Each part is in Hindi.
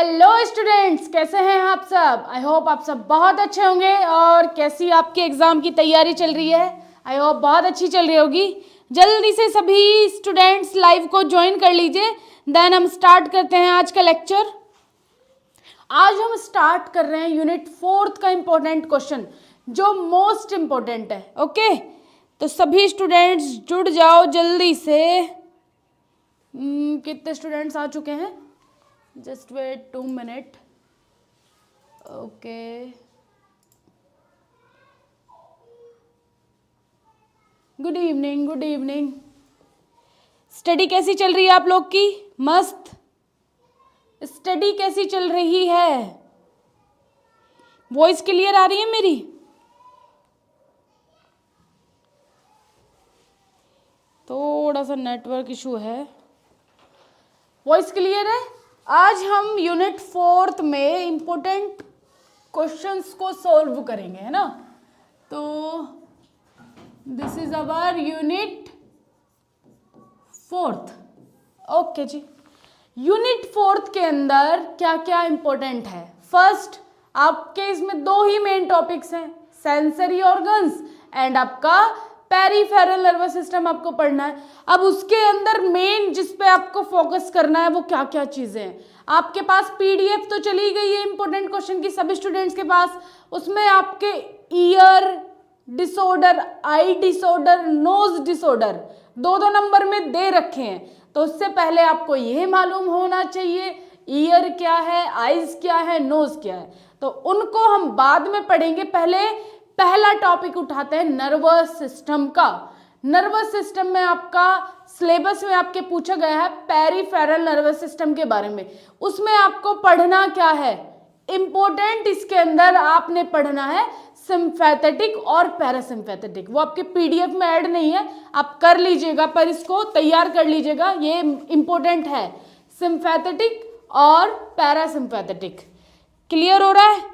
हेलो स्टूडेंट्स, कैसे हैं आप सब। आई होप आप सब बहुत अच्छे होंगे। और कैसी आपके एग्ज़ाम की तैयारी चल रही है। आई होप बहुत अच्छी चल रही होगी। जल्दी से सभी स्टूडेंट्स लाइव को ज्वाइन कर लीजिए। देन हम स्टार्ट करते हैं आज का लेक्चर। आज हम स्टार्ट कर रहे हैं यूनिट 4 का इम्पोर्टेंट क्वेश्चन, जो मोस्ट इम्पोर्टेंट है। ओके, तो सभी स्टूडेंट्स जुड़ जाओ जल्दी से। कितने स्टूडेंट्स आ चुके हैं? Just wait 2 minute. Okay, good evening, good evening. Study कैसी चल रही है आप लोग की? मस्त। स्टडी कैसी चल रही है? वॉइस क्लियर आ रही है मेरी? थोड़ा सा नेटवर्क इशू है। वॉइस क्लियर है? आज हम यूनिट 4 में इम्पोर्टेंट क्वेश्चंस को सॉल्व करेंगे, है ना। तो this is our unit 4। Okay जी, यूनिट 4 के अंदर क्या क्या इम्पोर्टेंट है। फर्स्ट, आपके इसमें 2 ही मेन टॉपिक्स हैं, सेंसरी ऑर्गन्स एंड आपका पेरिफेरल नर्वस सिस्टम आपको पढ़ना है। अब उसके अंदर मेन जिस पे आपको फोकस करना है वो क्या क्या चीजें हैं। आपके पास पीडीएफ तो चली गई है इंपॉर्टेंट क्वेश्चन की सभी स्टूडेंट्स के पास। उसमें आपके ear disorder, eye disorder, nose disorder 2-2 number में दे रखे हैं। तो उससे पहले आपको यह मालूम होना चाहिए ईयर क्या है, आईज क्या है, नोज क्या है। तो उनको हम बाद में पढ़ेंगे। पहला टॉपिक उठाते हैं नर्वस सिस्टम का। नर्वस सिस्टम में आपका सिलेबस में आपके पूछा गया है पेरिफेरल नर्वस सिस्टम के बारे में। उसमें आपको पढ़ना क्या है इंपॉर्टेंट, इसके अंदर आपने पढ़ना है सिम्पैथेटिक और पैरासिम्पैथेटिक। वो आपके पीडीएफ में ऐड नहीं है, आप कर लीजिएगा, पर इसको तैयार कर लीजिएगा, ये इंपॉर्टेंट है। सिम्पैथेटिक और पैरासिम्पैथेटिक क्लियर हो रहा है?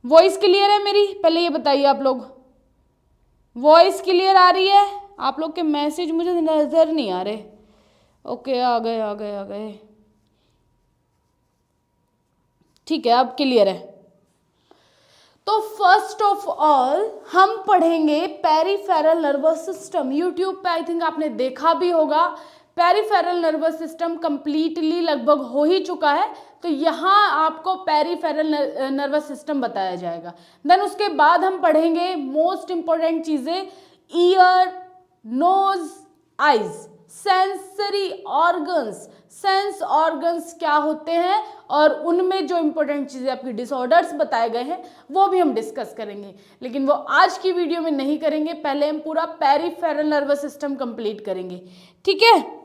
वॉइस क्लियर है मेरी? पहले ये बताइए आप लोग, वॉइस क्लियर आ रही है? आप लोग के मैसेज मुझे नजर नहीं आ रहे। ओके, आ गए। ठीक है, अब क्लियर है। तो फर्स्ट ऑफ ऑल हम पढ़ेंगे पेरिफेरल नर्वस सिस्टम। यूट्यूब पे आई थिंक आपने देखा भी होगा, पेरिफेरल नर्वस सिस्टम कंप्लीटली लगभग हो ही चुका है। तो यहाँ आपको पेरिफेरल नर्वस सिस्टम बताया जाएगा। देन उसके बाद हम पढ़ेंगे मोस्ट इंपॉर्टेंट चीजें, ear, nose, eyes, sensory organs. Sense organs क्या होते हैं और उनमें जो इंपॉर्टेंट चीजें आपकी डिसऑर्डर्स बताए गए हैं वो भी हम डिस्कस करेंगे, लेकिन वो आज की वीडियो में नहीं करेंगे। पहले हम पूरा पेरिफेरल नर्वस सिस्टम कंप्लीट करेंगे, ठीक है।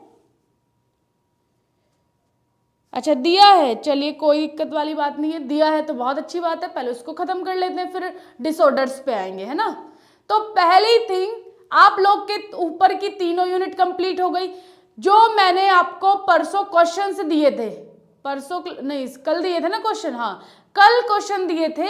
अच्छा, दिया है, चलिए कोई दिक्कत वाली बात नहीं है, दिया है तो बहुत अच्छी बात है। पहले उसको खत्म कर लेते हैं, फिर डिसऑर्डर्स पे आएंगे, है ना। तो पहली थिंग, आप लोग के ऊपर की 3 यूनिट कंप्लीट हो गई। जो मैंने आपको परसों क्वेश्चंस दिए थे, परसों नहीं कल दिए थे ना क्वेश्चन, हाँ कल क्वेश्चन दिए थे,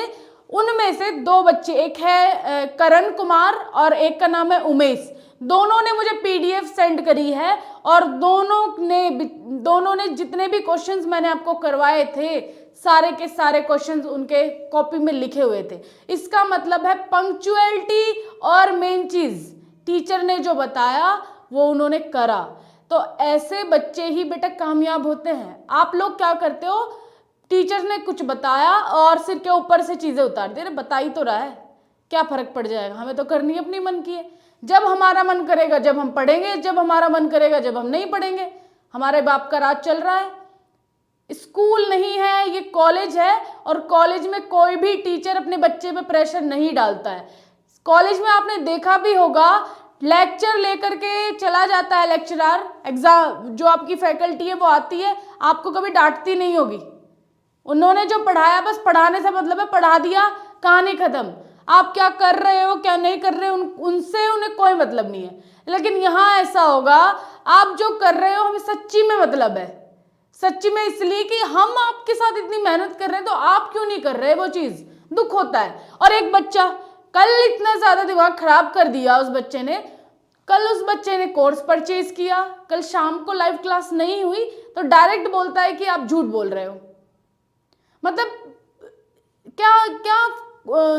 उनमें से 2 बच्चे, एक है करण कुमार और एक का नाम है उमेश, दोनों ने मुझे पीडीएफ सेंड करी है। और दोनों ने जितने भी क्वेश्चंस मैंने आपको करवाए थे सारे के सारे क्वेश्चंस उनके कॉपी में लिखे हुए थे। इसका मतलब है पंक्चुअलिटी और मेन चीज टीचर ने जो बताया वो उन्होंने करा। तो ऐसे बच्चे ही बेटा कामयाब होते हैं। आप लोग क्या करते हो, टीचर ने कुछ बताया और सिर के ऊपर से चीजें उतार दी, बता ही तो रहा है, क्या फर्क पड़ जाएगा, हमें तो करनी अपनी मन की है। जब हमारा मन करेगा जब हम पढ़ेंगे, जब हमारा मन करेगा जब हम नहीं पढ़ेंगे। हमारे बाप का राज चल रहा है। स्कूल नहीं है, ये कॉलेज है, और कॉलेज में कोई भी टीचर अपने बच्चे पे प्रेशर नहीं डालता है। कॉलेज में आपने देखा भी होगा, लेक्चर लेकर के चला जाता है लेक्चरर, एग्जाम जो आपकी फैकल्टी है वो आती है, आपको कभी डांटती नहीं होगी। उन्होंने जो पढ़ाया बस पढ़ाने से मतलब है, पढ़ा दिया, कहानी खत्म। आप क्या कर रहे हो क्या नहीं कर रहे हो उनसे उन्हें कोई मतलब नहीं है। लेकिन यहाँ ऐसा होगा, आप जो कर रहे हो हमें सच्ची में मतलब है। सच्ची में इसलिए कि हम आपके साथ इतनी मेहनत कर रहे हैं, तो आप क्यों नहीं कर रहे, वो चीज दुख होता है। और एक बच्चा कल इतना ज्यादा दिमाग खराब कर दिया उस बच्चे ने, कल उस बच्चे ने कोर्स परचेज किया, कल शाम को लाइव क्लास नहीं हुई तो डायरेक्ट बोलता है कि आप झूठ बोल रहे हो। मतलब क्या क्या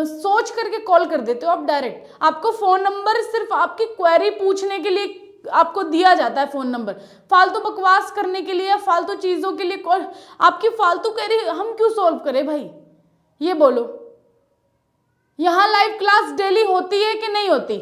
सोच करके कॉल कर देते हो आप डायरेक्ट। आपको फोन नंबर सिर्फ आपकी क्वेरी पूछने के लिए आपको दिया जाता है, फोन नंबर फालतू बकवास करने के लिए, फालतू चीजों के लिए कॉल। आपकी फालतू क्वेरी हम क्यों सॉल्व करें भाई, ये बोलो। यहां लाइव क्लास डेली होती है कि नहीं होती?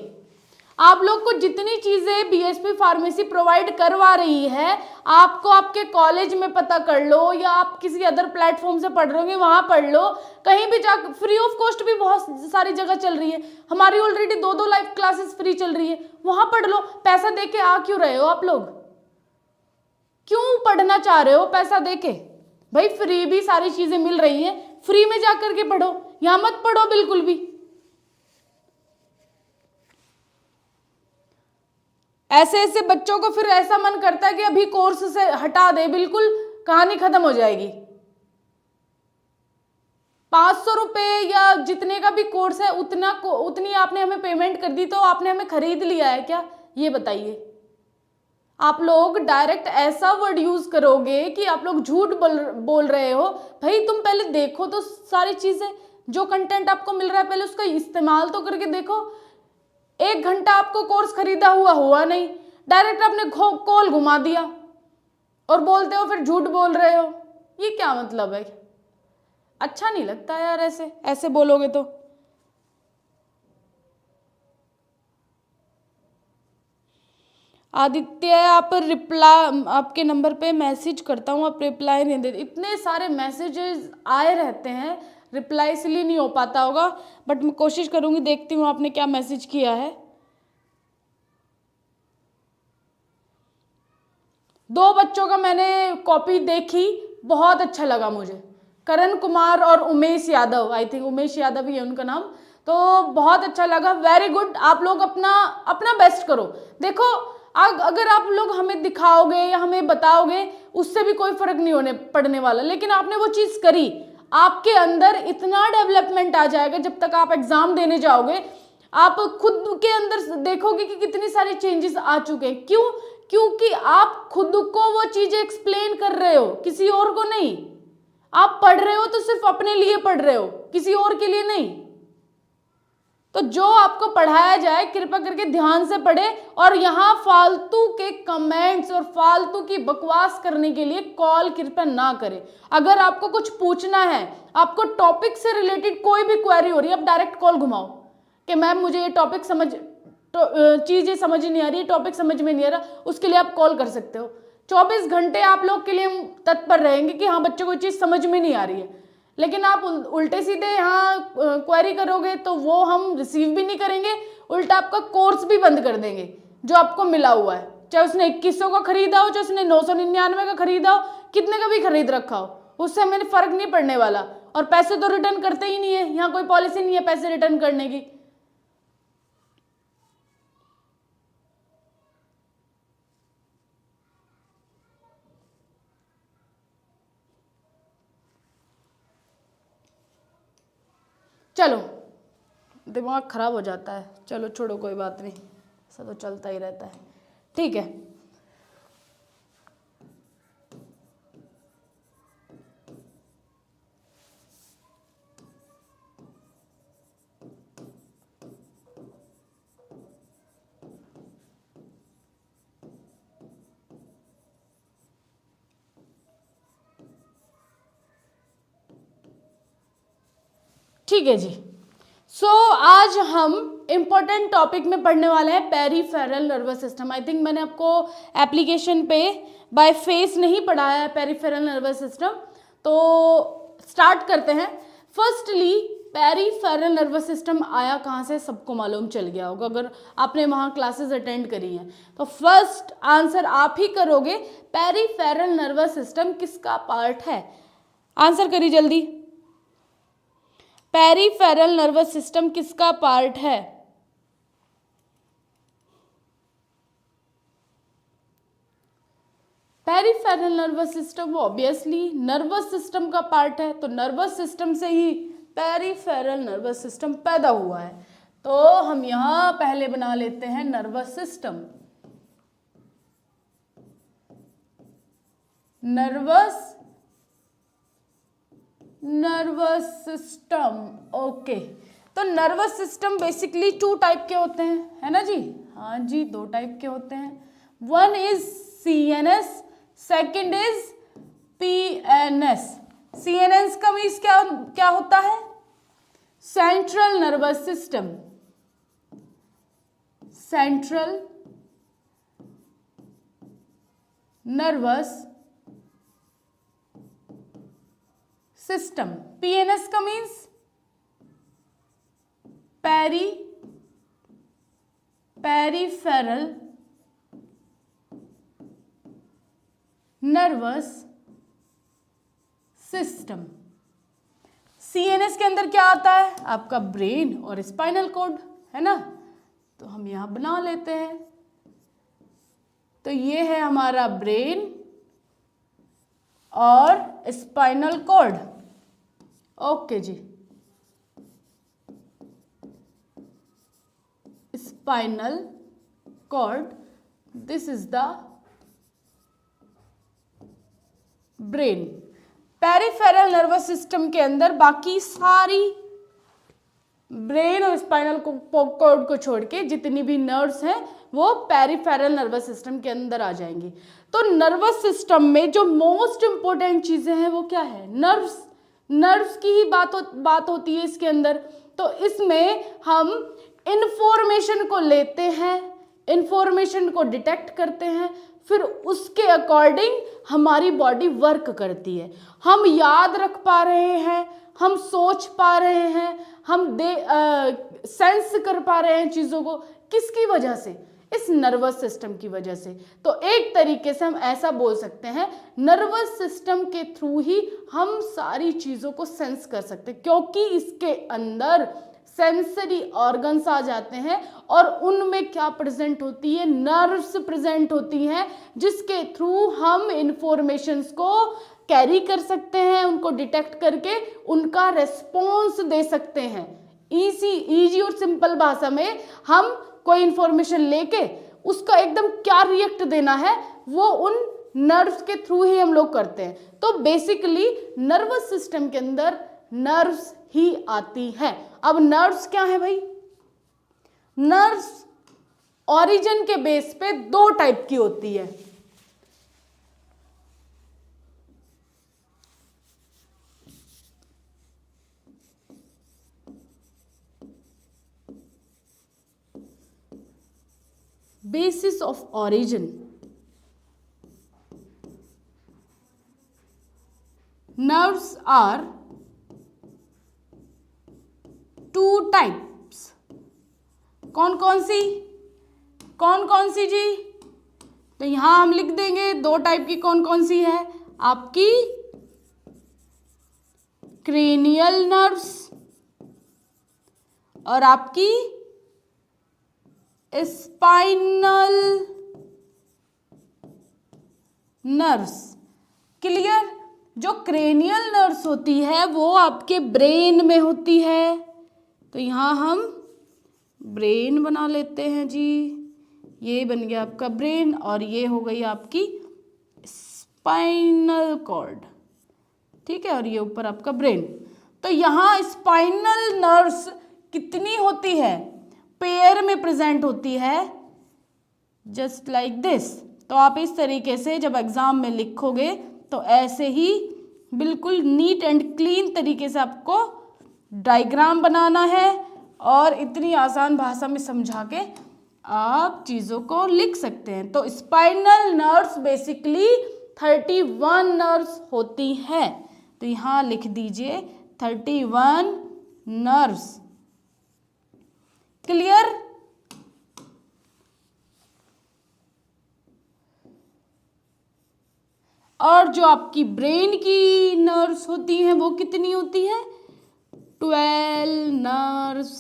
आप लोग को जितनी चीजें बीएसपी फार्मेसी प्रोवाइड करवा रही है, आपको आपके कॉलेज में पता कर लो या आप किसी अदर प्लेटफॉर्म से पढ़ रहे होंगे वहां पढ़ लो, कहीं भी जा, फ्री ऑफ कॉस्ट भी बहुत सारी जगह चल रही है। हमारी ऑलरेडी 2-2 लाइव क्लासेस फ्री चल रही है, वहां पढ़ लो। पैसा देके आ क्यों रहे हो आप लोग? क्यों पढ़ना चाह रहे हो पैसा देके? भाई फ्री भी सारी चीजें मिल रही है, फ्री में जाकर के पढ़ो, यहां मत पढ़ो बिल्कुल भी। ऐसे ऐसे बच्चों को फिर ऐसा मन करता है कि अभी कोर्स से हटा दे, बिल्कुल कहानी खत्म हो जाएगी। 500 रुपए या जितने का भी कोर्स है उतनी आपने हमें पेमेंट कर दी, तो आपने हमें खरीद लिया है क्या, ये बताइए। आप लोग डायरेक्ट ऐसा वर्ड यूज करोगे कि आप लोग झूठ बोल रहे हो। भाई तुम पहले देखो तो सारी चीजें, जो कंटेंट आपको मिल रहा है पहले उसका इस्तेमाल तो करके देखो। 1 घंटा आपको कोर्स खरीदा हुआ नहीं, डायरेक्ट आपने कॉल घुमा दिया और बोलते हो फिर झूठ बोल रहे हो। ये क्या मतलब है? अच्छा नहीं लगता यार, ऐसे ऐसे बोलोगे तो। आदित्य आप रिप्लाई, आपके नंबर पे मैसेज करता हूँ, आप रिप्लाई नहीं देते। इतने सारे मैसेजेस आए रहते हैं, रिप्लाई इसलिए नहीं हो पाता होगा, बट मैं कोशिश करूँगी, देखती हूँ आपने क्या मैसेज किया है। 2 बच्चों का मैंने कॉपी देखी, बहुत अच्छा लगा मुझे, करण कुमार और उमेश यादव, आई थिंक उमेश यादव ही है उनका नाम, तो बहुत अच्छा लगा, वेरी गुड। आप लोग अपना अपना बेस्ट करो। देखो अगर आप लोग हमें दिखाओगे या हमें बताओगे उससे भी कोई फर्क नहीं होने पड़ने वाला, लेकिन आपने वो चीज करी, आपके अंदर इतना डेवलपमेंट आ जाएगा। जब तक आप एग्जाम देने जाओगे आप खुद के अंदर देखोगे कि कितनी सारी चेंजेस आ चुके हैं। क्यों? क्योंकि आप खुद को वो चीजें एक्सप्लेन कर रहे हो, किसी और को नहीं। आप पढ़ रहे हो तो सिर्फ अपने लिए पढ़ रहे हो, किसी और के लिए नहीं। तो जो आपको पढ़ाया जाए कृपया करके ध्यान से पढ़े, और यहां फालतू के कमेंट्स और फालतू की बकवास करने के लिए कॉल कृपया ना करें। अगर आपको कुछ पूछना है, आपको टॉपिक से रिलेटेड कोई भी क्वेरी हो रही है, आप डायरेक्ट कॉल घुमाओ कि मैम मुझे ये टॉपिक चीजें समझ नहीं आ रही है, टॉपिक समझ में नहीं आ रहा, उसके लिए आप कॉल कर सकते हो। 24 घंटे आप लोग के लिए हम तत्पर रहेंगे कि हाँ बच्चों को चीज समझ में नहीं आ रही है। लेकिन आप उल्टे सीधे यहाँ क्वेरी करोगे तो वो हम रिसीव भी नहीं करेंगे, उल्टा आपका कोर्स भी बंद कर देंगे जो आपको मिला हुआ है। चाहे उसने 2100 का खरीदा हो, चाहे उसने 999 का खरीदा हो, कितने का भी खरीद रखा हो, उससे हमें फर्क नहीं पड़ने वाला। और पैसे तो रिटर्न करते ही नहीं है, यहाँ कोई पॉलिसी नहीं है पैसे रिटर्न करने की। चलो दिमाग खराब हो जाता है, चलो छोड़ो कोई बात नहीं, ऐसा तो चलता ही रहता है, ठीक है। ठीक है जी। आज हम इंपॉर्टेंट टॉपिक में पढ़ने वाले हैं peripheral nervous system. I think मैंने आपको एप्लीकेशन पे बाय फेस नहीं पढ़ाया है पेरिफेरल नर्वस सिस्टम, तो स्टार्ट करते हैं। फर्स्टली पेरिफेरल नर्वस सिस्टम आया कहाँ से, सबको मालूम चल गया होगा अगर आपने वहाँ क्लासेस अटेंड करी हैं। तो फर्स्ट आंसर आप ही करोगे, पेरिफेरल नर्वस सिस्टम किसका पार्ट है? आंसर करिए जल्दी। पेरिफेरल नर्वस सिस्टम किसका पार्ट है? Peripheral nervous system obviously nervous system का पार्ट है, तो नर्वस सिस्टम से ही पेरिफेरल नर्वस सिस्टम पैदा हुआ है। तो हम यहां पहले बना लेते हैं nervous system. Nervous nervous system. Okay, तो नर्वस सिस्टम बेसिकली 2 टाइप के होते हैं, है ना जी? हाँ जी, 2 टाइप के होते हैं। One is CNS, second is PNS। CNS का मीन्स क्या क्या होता है? Central nervous system. Central nervous system. PNS का means peripheral nervous system. CNS के अंदर क्या आता है? आपका ब्रेन और स्पाइनल कॉर्ड, है ना? तो हम यहां बना लेते हैं। तो ये है हमारा ब्रेन और स्पाइनल कॉर्ड। ओके जी, spinal cord, this is the brain. Peripheral nervous system के अंदर बाकी सारी ब्रेन और स्पाइनल कॉर्ड को छोड़ के जितनी भी नर्व्स हैं वो पेरिफेरल नर्वस सिस्टम के अंदर आ जाएंगी। तो नर्वस सिस्टम में जो मोस्ट इंपॉर्टेंट चीजें हैं वो क्या है? नर्व्स की ही बात होती है इसके अंदर। तो इसमें हम इंफॉर्मेशन को लेते हैं, इंफॉर्मेशन को डिटेक्ट करते हैं, फिर उसके अकॉर्डिंग हमारी बॉडी वर्क करती है। हम याद रख पा रहे हैं, हम सोच पा रहे हैं, हम सेंस कर पा रहे हैं चीज़ों को, किसकी वजह से? इस नर्वस सिस्टम की वजह से। तो एक तरीके से हम ऐसा बोल सकते हैं, नर्वस सिस्टम के थ्रू ही हम सारी चीज़ों को सेंस कर सकते हैं, क्योंकि इसके अंदर सेंसरी ऑर्गन्स आ जाते हैं और उनमें क्या प्रेजेंट होती है? नर्व्स प्रेजेंट होती हैं, जिसके थ्रू हम इंफॉर्मेशंस को कैरी कर सकते हैं, उनको डिटेक्ट करके उनका रेस्पॉन्स दे सकते हैं। इजी और सिंपल भाषा में हम कोई इंफॉर्मेशन लेके उसका एकदम क्या रिएक्ट देना है वो उन नर्व्स के थ्रू ही हम लोग करते हैं। तो बेसिकली नर्वस सिस्टम के अंदर नर्व्स ही आती हैं। अब नर्व्स क्या है भाई? नर्व्स ओरिजिन के बेस पे 2 टाइप की होती है। Basis of origin. Nerves are 2 types. कौन कौन सी जी? तो यहां हम लिख देंगे 2 टाइप की कौन कौन सी है आपकी? क्रेनियल नर्व्स और आपकी स्पाइनल नर्व्स। क्लियर? जो क्रेनियल नर्व्स होती है वो आपके ब्रेन में होती है। तो यहां हम ब्रेन बना लेते हैं जी। ये बन गया आपका ब्रेन और ये हो गई आपकी स्पाइनल कॉर्ड, ठीक है? और ये ऊपर आपका ब्रेन। तो यहां स्पाइनल नर्व्स कितनी होती है? पेयर में प्रेजेंट होती है, जस्ट लाइक दिस। तो आप इस तरीके से जब एग्जाम में लिखोगे तो ऐसे ही बिल्कुल नीट एंड क्लीन तरीके से आपको डायग्राम बनाना है और इतनी आसान भाषा में समझा के आप चीज़ों को लिख सकते हैं। तो स्पाइनल नर्व्स बेसिकली 31 नर्व्स होती हैं। तो यहाँ लिख दीजिए 31 नर्व्स। क्लियर? और जो आपकी ब्रेन की नर्व्स होती हैं वो कितनी होती है? 12 नर्व्स।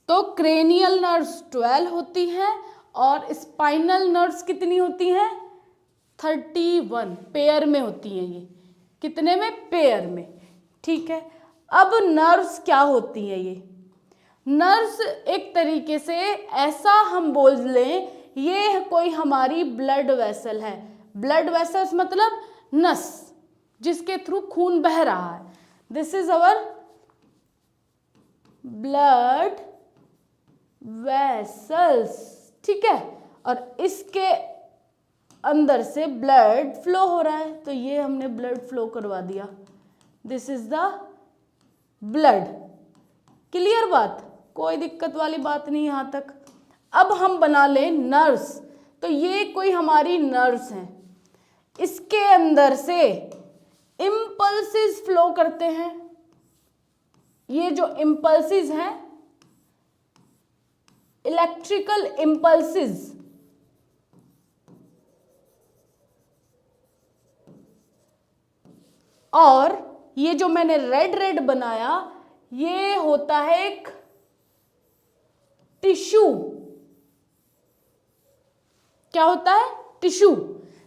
तो क्रेनियल नर्व्स 12 होती हैं और स्पाइनल नर्व्स कितनी होती हैं? 31 पेयर में होती हैं। ये कितने में? पेयर में, ठीक है? अब नर्व्स क्या होती हैं? ये नर्व्स एक तरीके से ऐसा हम बोल लें, ये कोई हमारी ब्लड वेसल है। ब्लड वेसल्स मतलब नस, जिसके थ्रू खून बह रहा है। This is our blood vessels, ठीक है, और इसके अंदर से ब्लड फ्लो हो रहा है, तो ये हमने ब्लड फ्लो करवा दिया। This is the blood. Clear बात, कोई दिक्कत वाली बात नहीं यहां तक। अब हम बना लें नर्व्स, तो ये कोई हमारी नर्व्स हैं, इसके अंदर से इम्पल्सिस फ्लो करते हैं। ये जो इम्पल्सिस हैं, इलेक्ट्रिकल इम्पल्सिस, और ये जो मैंने रेड रेड बनाया, ये होता है एक टिश्यू। क्या होता है? टिश्यू।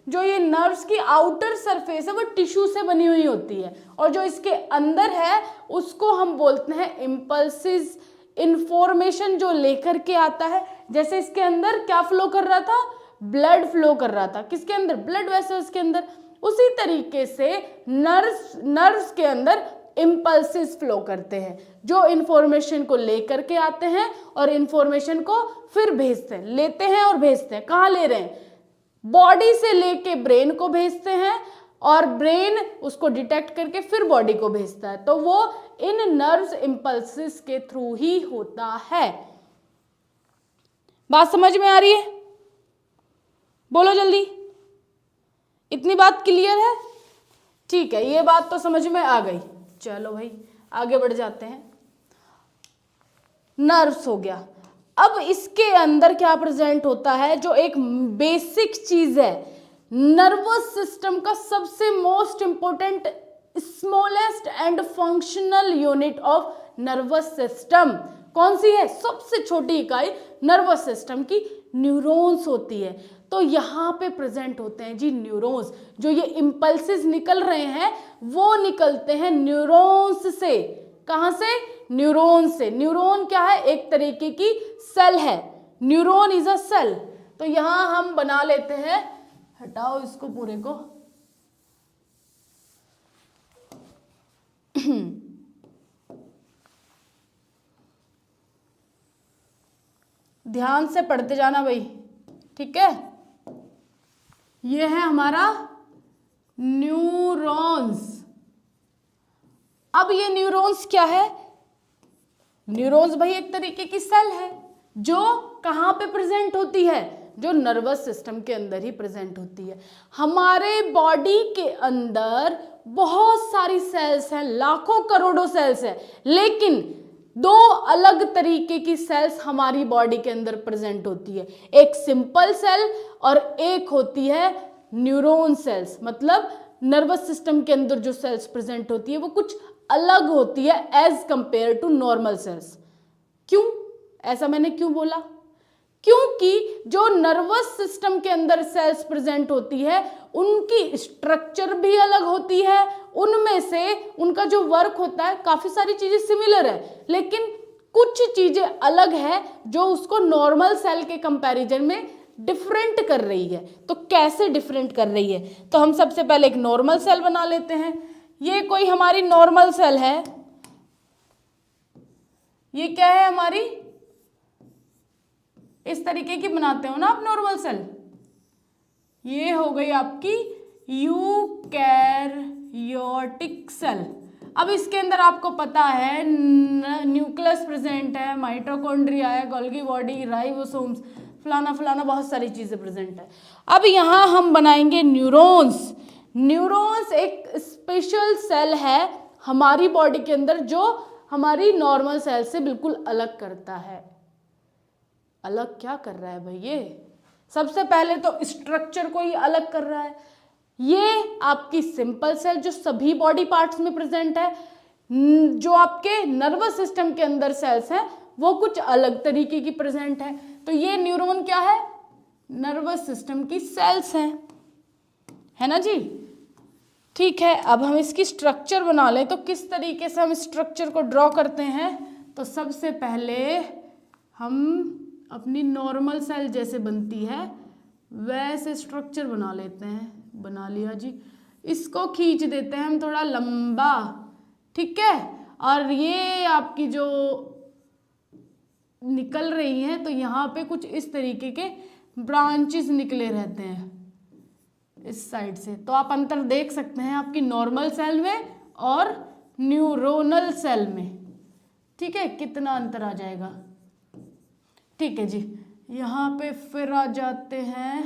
जो ये नर्व्स की आउटर सरफेस है वो टिश्यू से बनी हुई होती है, और जो इसके अंदर है उसको हम बोलते हैं इम्पल्सिस। इंफॉर्मेशन जो लेकर के आता है, जैसे इसके अंदर क्या फ्लो कर रहा था, ब्लड फ्लो कर रहा था, किसके अंदर, ब्लड वेसल्स के अंदर। उसी तरीके से नर्व्स के अंदर इम्पल्सिस फ्लो करते हैं, जो इंफॉर्मेशन को लेकर के आते हैं और इंफॉर्मेशन को फिर भेजते हैं, लेते हैं और भेजते हैं। कहाँ ले रहे हैं? बॉडी से लेके ब्रेन को भेजते हैं, और ब्रेन उसको डिटेक्ट करके फिर बॉडी को भेजता है। तो वो इन नर्व्स इम्पल्सिस के थ्रू ही होता है। बात समझ में आ रही है? बोलो जल्दी, इतनी बात क्लियर है? ठीक है, ये बात तो समझ में आ गई। चलो भाई आगे बढ़ जाते हैं। नर्व्स हो गया। अब इसके अंदर क्या प्रेजेंट होता है, जो एक बेसिक चीज है, नर्वस सिस्टम का सबसे most important smallest and functional unit of nervous system कौन सी है? सबसे छोटी इकाई नर्वस सिस्टम की न्यूरॉन्स होती है। तो यहाँ पे प्रेजेंट होते हैं जी न्यूरॉन्स। जो ये इम्पल्सेस निकल रहे हैं वो निकलते हैं न्यूरॉन्स से। कहाँ से? न्यूरॉन से। न्यूरॉन क्या है? एक तरीके की सेल है। Neuron is a cell. तो यहाँ हम बना लेते हैं, हटाओ इसको पूरे को, ध्यान से पढ़ते जाना भाई, ठीक है। ये है हमारा न्यूरॉन्स। अब ये न्यूरॉन्स क्या है? न्यूरॉन्स भाई एक तरीके की सेल है जो कहाँ पे प्रेजेंट होती है? जो नर्वस सिस्टम के अंदर ही प्रेजेंट होती है। हमारे बॉडी के अंदर बहुत सारी सेल्स हैं, लाखों करोड़ों सेल्स हैं, लेकिन दो अलग तरीके की सेल्स हमारी बॉडी के अंदर प्रेजेंट होती है। एक सिंपल सेल और एक होती है न्यूरॉन सेल्स। मतलब नर्वस सिस्टम के अंदर जो सेल्स प्रेजेंट होती है वो कुछ अलग होती है as compare to normal cells. क्यों? ऐसा मैंने क्यों बोला? क्योंकि जो नर्वस सिस्टम के अंदर सेल्स प्रेजेंट होती है उनकी स्ट्रक्चर भी अलग होती है, उनमें से उनका जो वर्क होता है, काफी सारी चीजें सिमिलर है लेकिन कुछ चीजें अलग है जो उसको नॉर्मल सेल के कंपैरिजन में डिफरेंट कर रही है। तो कैसे डिफरेंट कर रही है? तो हम सबसे पहले एक नॉर्मल सेल बना लेते हैं। ये कोई हमारी नॉर्मल सेल है। ये क्या है हमारी? इस तरीके की बनाते हो ना आप नॉर्मल सेल। ये हो गई आपकी यूकैरियोटिक सेल। अब इसके अंदर आपको पता है न्यूक्लियस प्रेजेंट है, माइटोकॉन्ड्रिया है, गोल्गी बॉडी, राइबोसोम्स, फलाना फलाना बहुत सारी चीजें प्रेजेंट है। अब यहाँ हम बनाएंगे न्यूरॉन्स। न्यूरॉन्स एक स्पेशल सेल है हमारी बॉडी के अंदर जो हमारी नॉर्मल सेल से बिल्कुल अलग करता है। अलग क्या कर रहा है भाई? ये सबसे पहले तो स्ट्रक्चर को ही अलग कर रहा है। ये आपकी सिंपल सेल जो सभी बॉडी पार्ट्स में प्रेजेंट है। जो आपके नर्वस सिस्टम के अंदर सेल्स हैं वो कुछ अलग तरीके की प्रेजेंट है। तो ये न्यूरॉन क्या है? नर्वस सिस्टम की सेल्स हैं, है ना जी। ठीक है, अब हम इसकी स्ट्रक्चर बना लें। तो किस तरीके से हम स्ट्रक्चर को ड्रॉ करते हैं? तो सबसे पहले हम अपनी नॉर्मल सेल जैसे बनती है वैसे स्ट्रक्चर बना लेते हैं। बना लिया जी। इसको खींच देते हैं हम थोड़ा लंबा, ठीक है। और ये आपकी जो निकल रही हैं तो यहाँ पे कुछ इस तरीके के ब्रांचेस निकले रहते हैं इस साइड से। तो आप अंतर देख सकते हैं आपकी नॉर्मल सेल में और न्यूरोनल सेल में, ठीक है, कितना अंतर आ जाएगा। ठीक है जी, यहाँ पे फिर आ जाते हैं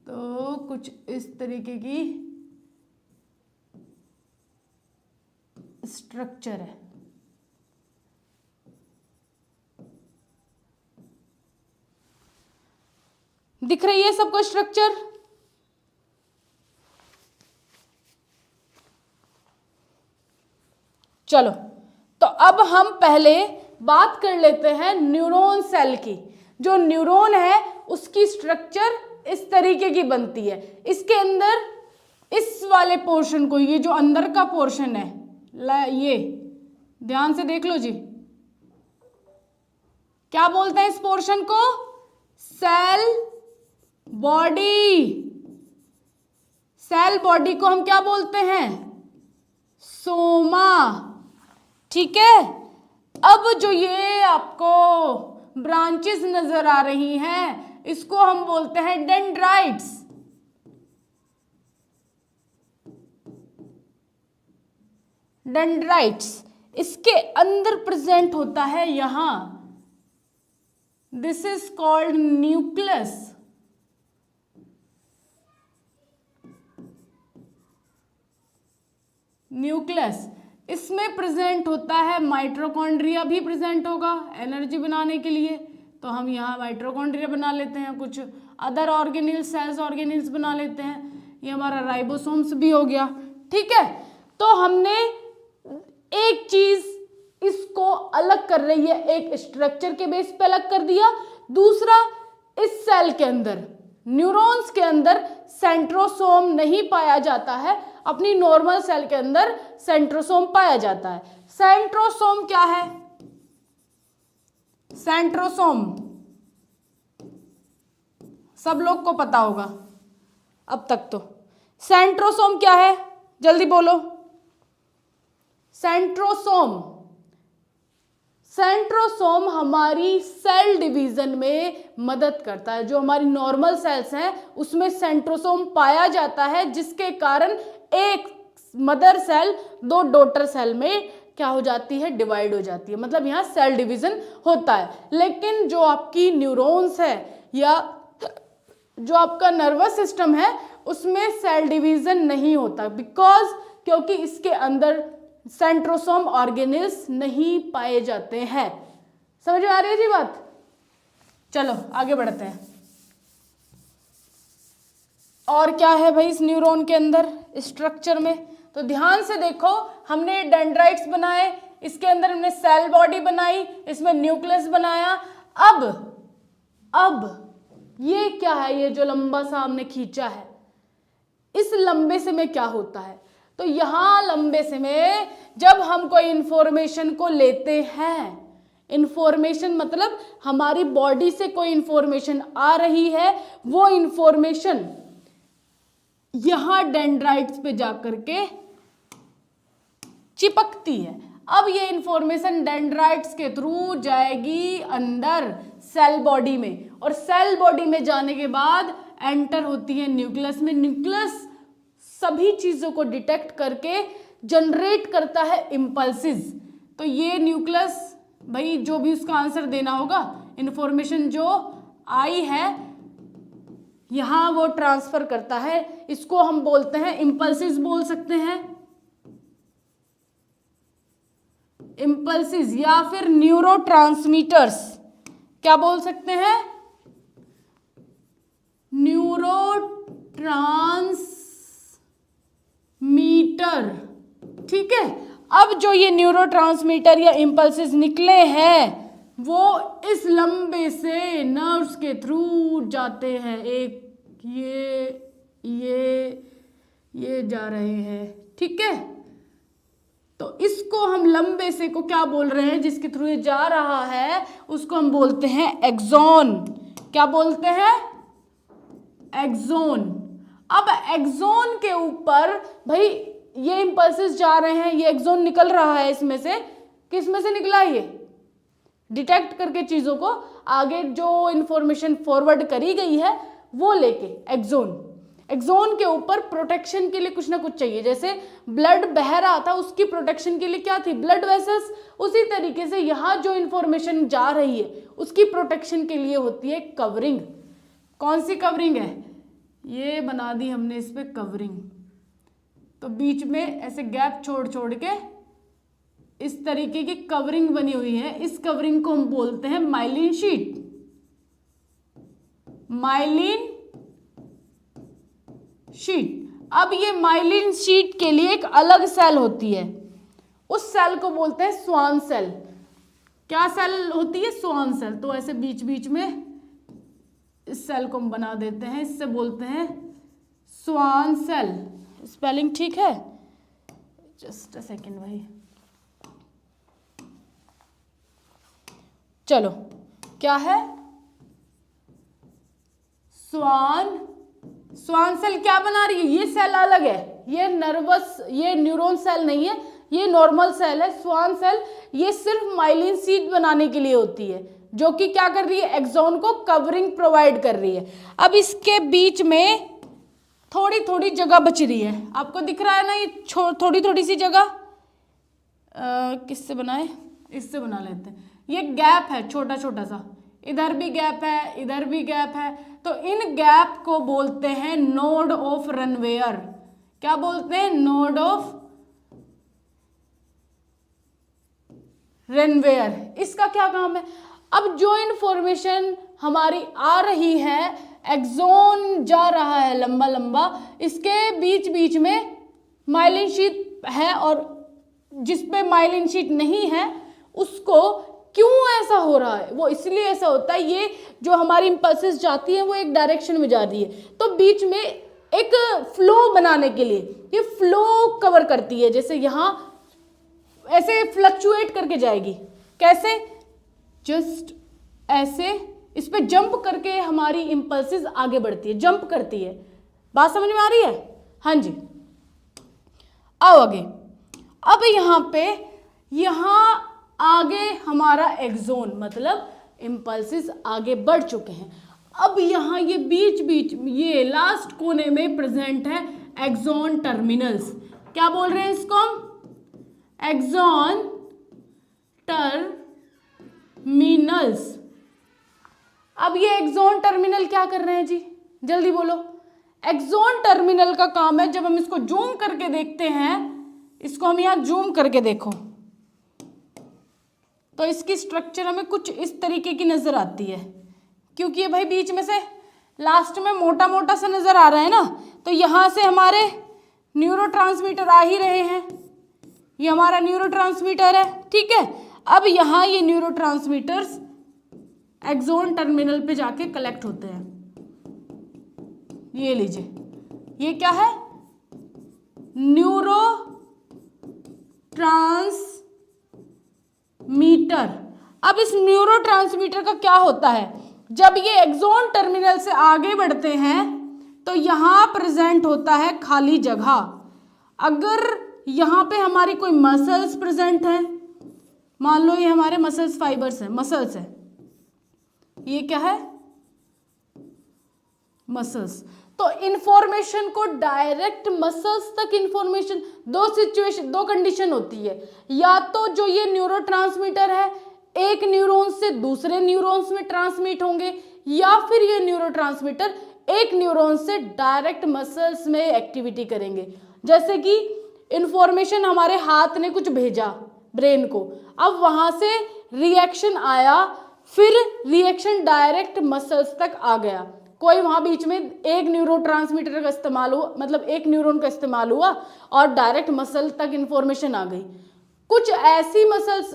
तो कुछ इस तरीके की स्ट्रक्चर है। दिख रही है सबको स्ट्रक्चर? चलो, तो अब हम पहले बात कर लेते हैं न्यूरॉन सेल की। जो न्यूरॉन है उसकी स्ट्रक्चर इस तरीके की बनती है। इसके अंदर इस वाले पोर्शन को, ये जो अंदर का पोर्शन है, ये ध्यान से देख लो जी, क्या बोलते हैं इस पोर्शन को? Cell body. सेल बॉडी को हम क्या बोलते हैं? सोमा, ठीक है। अब जो ये आपको ब्रांचेस नजर आ रही हैं इसको हम बोलते हैं डेंड्राइट्स। डेंड्राइट्स इसके अंदर प्रेजेंट होता है यहां, this is called nucleus. Nucleus इसमें प्रेजेंट होता है माइटोकॉन्ड्रिया भी प्रेजेंट होगा एनर्जी बनाने के लिए, तो हम यहाँ माइटोकॉन्ड्रिया बना लेते हैं, कुछ अदर ऑर्गेनिल्स, सेल्स ऑर्गेनिल्स बना लेते हैं, ये हमारा राइबोसोम्स भी हो गया, ठीक है। तो हमने एक चीज इसको अलग कर रही है, एक स्ट्रक्चर के बेस पे अलग कर दिया, दूसरा इस सेल के अंदर, न्यूरॉन्स के अंदर सेंट्रोसोम नहीं पाया जाता है, अपनी नॉर्मल सेल के अंदर सेंट्रोसोम पाया जाता है। सेंट्रोसोम क्या है? सेंट्रोसोम सब लोग को पता होगा अब तक तो। सेंट्रोसोम क्या है? जल्दी बोलो। सेंट्रोसोम, सेंट्रोसोम हमारी सेल डिवीजन में मदद करता है। जो हमारी नॉर्मल सेल्स हैं उसमें सेंट्रोसोम पाया जाता है, जिसके कारण एक मदर सेल दो डॉटर सेल में क्या हो जाती है? डिवाइड हो जाती है, मतलब यहाँ सेल डिवीजन होता है। लेकिन जो आपकी न्यूरॉन्स है या जो आपका नर्वस सिस्टम है उसमें सेल डिवीजन नहीं होता, बिकॉज क्योंकि इसके अंदर सेंट्रोसोम ऑर्गेनिल्स नहीं पाए जाते हैं। समझ में आ रही है जी बात? चलो आगे बढ़ते हैं। और क्या है भाई इस न्यूरॉन के अंदर स्ट्रक्चर में? तो ध्यान से देखो, हमने डेंड्राइट्स बनाए, इसके अंदर हमने सेल बॉडी बनाई, इसमें न्यूक्लियस बनाया। अब ये क्या है? ये जो लंबा सा हमने खींचा है, इस लंबे से में क्या होता है? तो यहां लंबे से में जब हम कोई इंफॉर्मेशन को लेते हैं, इंफॉर्मेशन मतलब हमारी बॉडी से कोई इंफॉर्मेशन आ रही है, वो इंफॉर्मेशन यहां डेंड्राइट्स पे जाकर के चिपकती है। अब ये इंफॉर्मेशन डेंड्राइट्स के थ्रू जाएगी अंदर सेल बॉडी में, और सेल बॉडी में जाने के बाद एंटर होती है न्यूक्लियस में। न्यूक्लियस सभी चीजों को डिटेक्ट करके जनरेट करता है इम्पल्सिस। तो ये न्यूक्लियस भाई जो भी उसका आंसर देना होगा, इंफॉर्मेशन जो आई है यहां वो ट्रांसफर करता है, इसको हम बोलते हैं इम्पल्सिस बोल सकते हैं, इम्पल्सिस, या फिर न्यूरोट्रांसमीटर्स क्या बोल सकते हैं? न्यूरोट्रांसमीटर, ठीक है। अब जो ये न्यूरोट्रांसमीटर या इम्पल्सिस निकले हैं वो इस लंबे से नर्व्स के थ्रू जाते हैं, एक ये जा रहे हैं, ठीक है। तो इसको हम लंबे से को क्या बोल रहे हैं? जिसके थ्रू ये जा रहा है उसको हम बोलते हैं एक्सॉन। क्या बोलते हैं? एक्सॉन। अब एक्सोन के ऊपर भाई ये इंपल्सेस जा रहे हैं, ये एक्सोन निकल रहा है इसमें से, किस में से निकला ये, डिटेक्ट करके चीजों को आगे जो इंफॉर्मेशन फॉरवर्ड करी गई है वो लेके एक्सोन के ऊपर प्रोटेक्शन के लिए कुछ ना कुछ चाहिए। जैसे ब्लड बह रहा था उसकी प्रोटेक्शन के लिए क्या थी, ब्लड वेसल्स। उसी तरीके से यहाँ जो इंफॉर्मेशन जा रही है उसकी प्रोटेक्शन के लिए होती है कवरिंग। कौन सी कवरिंग है, ये बना दी हमने इस पे कवरिंग। तो बीच में ऐसे गैप छोड़ छोड़ के इस तरीके की कवरिंग बनी हुई है। इस कवरिंग को हम बोलते हैं माइलिन शीट। Myelin sheath. अब ये माइलिन शीट के लिए एक अलग सेल होती है, उस सेल को बोलते हैं स्वान सेल। क्या सेल होती है, स्वान सेल। तो ऐसे बीच बीच में इस सेल को हम बना देते हैं, इससे बोलते हैं स्वान सेल। स्पेलिंग ठीक है, जस्ट अ सेकेंड भाई। चलो क्या है, स्वान सेल क्या बना रही है, ये सेल अलग है, ये ये न्यूरॉन सेल नहीं है, ये नॉर्मल सेल है। स्वान सेल ये सिर्फ माइलिन शीट बनाने के लिए होती है, जो कि क्या कर रही है, एक्सोन को कवरिंग प्रोवाइड कर रही है। अब इसके बीच में थोड़ी थोड़ी जगह बच रही है, आपको दिख रहा है ना, ये थोड़ी थोड़ी सी जगह किससे बनाए, इससे बना लेते हैं। ये गैप है छोटा छोटा सा, इधर भी गैप है, इधर भी गैप है। तो इन गैप को बोलते हैं नोड ऑफ रनवेयर। क्या बोलते हैं, नोड ऑफ रनवेयर। इसका क्या काम है, अब जो इंफॉर्मेशन हमारी आ रही है, एक्सोन जा रहा है लंबा लंबा, इसके बीच बीच में माइलिन शीट है, और जिसपे माइलिन शीट नहीं है उसको क्यों ऐसा हो रहा है, वो इसलिए ऐसा होता है, ये जो हमारी इंपल्सेस जाती है वो एक डायरेक्शन में जा रही है, तो बीच में एक फ्लो बनाने के लिए ये फ्लो कवर करती है। जैसे यहाँ ऐसे फ्लक्चुएट करके जाएगी, कैसे, जस्ट ऐसे इस पे जंप करके हमारी इंपल्सेस आगे बढ़ती है, जंप करती है। बात समझ में आ रही है, हाँ जी। आओ आगे। अब यहाँ पे यहाँ आगे हमारा एक्सोन, मतलब इंपल्सेस आगे बढ़ चुके हैं। अब यहाँ ये बीच बीच ये लास्ट कोने में प्रेजेंट है एक्सोन टर्मिनल्स। क्या बोल रहे हैं इसको हम, एक्सोन टर्मिनल्स। अब ये एक्सोन टर्मिनल क्या कर रहे हैं जी, जल्दी बोलो। एक्सोन टर्मिनल का काम है, जब हम इसको जूम करके देखते हैं, इसको हम यहाँ जूम करके देखो तो इसकी स्ट्रक्चर हमें कुछ इस तरीके की नजर आती है, क्योंकि ये भाई बीच में से लास्ट में मोटा मोटा सा नजर आ रहा है ना, तो यहाँ से हमारे न्यूरोट्रांसमीटर आ ही रहे हैं, ये हमारा न्यूरोट्रांसमीटर है, ठीक है। अब यहाँ ये न्यूरोट्रांसमीटर्स एक्सोन टर्मिनल पे जाके कलेक्ट होते हैं। ये लीजिए, ये क्या है, न्यूरोट्रांसमीटर। अब इस न्यूरोट्रांसमीटर का क्या होता है, जब ये एक्सोन टर्मिनल से आगे बढ़ते हैं तो यहाँ प्रेजेंट होता है खाली जगह। अगर यहाँ पे हमारी कोई मसल्स प्रेजेंट है, मान लो ये हमारे मसल्स फाइबर्स हैं, मसल्स है, ये क्या है, मसल्स। तो इंफॉर्मेशन को डायरेक्ट मसल्स तक इंफॉर्मेशन, दो कंडीशन होती है, या तो जो ये न्यूरोट्रांसमीटर है एक न्यूरॉन से दूसरे न्यूरॉन्स में ट्रांसमिट होंगे, या फिर ये न्यूरोट्रांसमीटर एक न्यूरॉन से डायरेक्ट मसल्स में एक्टिविटी करेंगे। जैसे कि इंफॉर्मेशन हमारे हाथ ने कुछ भेजा ब्रेन को, अब वहां से रिएक्शन आया, फिर रिएक्शन डायरेक्ट मसल्स तक आ गया, कोई वहां बीच में एक न्यूरोट्रांसमीटर का इस्तेमाल हुआ, मतलब एक न्यूरॉन का इस्तेमाल हुआ और डायरेक्ट मसल तक इंफॉर्मेशन आ गई। कुछ ऐसी मसल्स,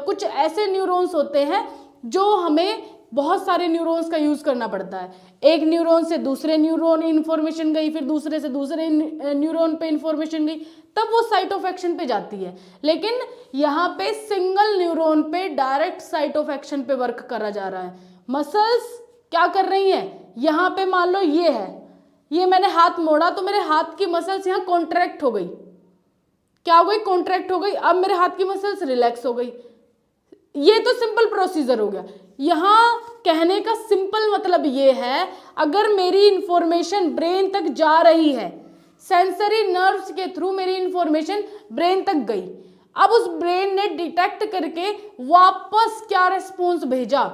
कुछ ऐसे न्यूरॉन्स होते हैं जो हमें बहुत सारे न्यूरॉन्स का यूज करना पड़ता है, एक न्यूरॉन से दूसरे न्यूरॉन इंफॉर्मेशन गई, फिर दूसरे से दूसरे न्यूरॉन पे इंफॉर्मेशन गई, तब वो साइट ऑफ एक्शन पे जाती है। लेकिन यहाँ पे सिंगल न्यूरॉन पे डायरेक्ट साइट ऑफ एक्शन पे वर्क करा जा रहा है। मसल्स क्या कर रही हैं, यहाँ पे मान लो ये है, ये मैंने हाथ मोड़ा तो मेरे हाथ की मसल्स यहाँ कॉन्ट्रैक्ट हो गई, क्या हो गई, कॉन्ट्रैक्ट हो गई। अब मेरे हाथ की मसल्स रिलैक्स हो गई। ये तो सिंपल प्रोसीजर हो गया। यहाँ कहने का सिंपल मतलब ये है, अगर मेरी इंफॉर्मेशन ब्रेन तक जा रही है, सेंसरी नर्व्स के थ्रू मेरी इंफॉर्मेशन ब्रेन तक गई, अब उस ब्रेन ने डिटेक्ट करके वापस क्या रिस्पॉन्स भेजा,